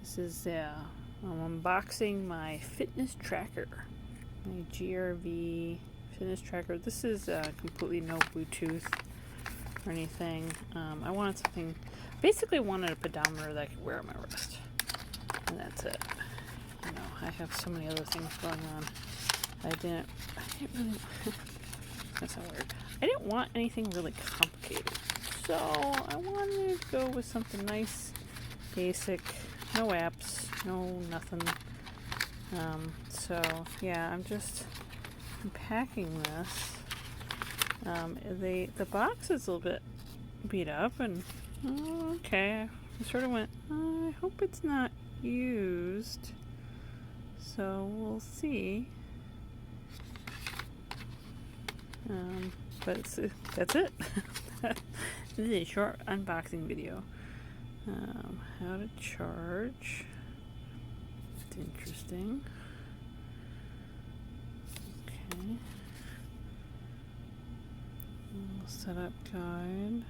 This is I'm unboxing my fitness tracker, my GRV fitness tracker. This is completely no Bluetooth or anything. I wanted something, basically wanted a pedometer that I could wear on my wrist, and that's it. You know, I have so many other things going on. I didn't really, that's not weird. I didn't want anything really complicated, so I wanted to go with something nice, basic, no apps, no nothing. So yeah, I'm just unpacking this. The box is a little bit beat up, and okay, I sort of went, I hope it's not used. So we'll see. But that's it. This is a short unboxing video. How to charge. It's interesting. Okay. Setup guide.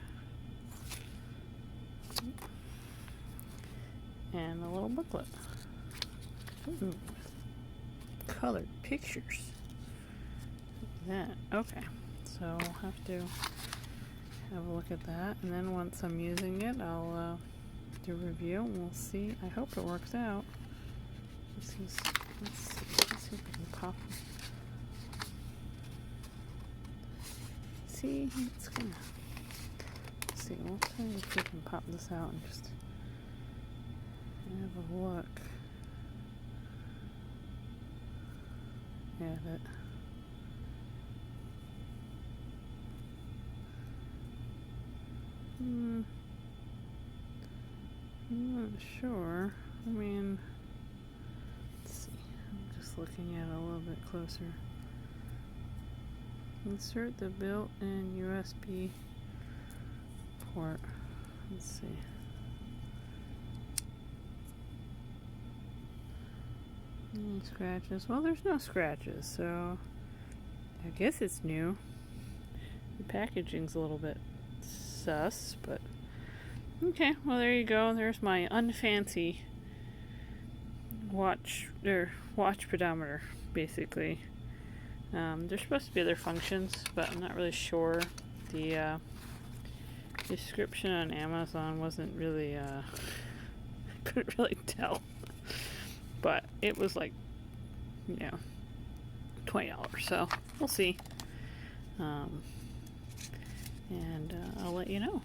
And a little booklet. Ooh. Colored pictures. That. Okay. So I'll have to have a look at that, and then once I'm using it, I'll do a review, and we'll see. I hope it works out. Let's see if we can pop. See, it's gonna. Let's see. We'll try if we can pop this out and just have a look at it. I'm not sure. I mean, let's see. I'm just looking at it a little bit closer. Insert the built-in USB port. Let's see. Any scratches? Well, there's no scratches, so I guess it's new. The packaging's a little bit sus, but okay. Well, there you go. There's my unfancy watch pedometer, basically. There's supposed to be other functions, but I'm not really sure. The description on Amazon wasn't really couldn't really tell, but it was like, you know, $20, so we'll see. And I'll let you know.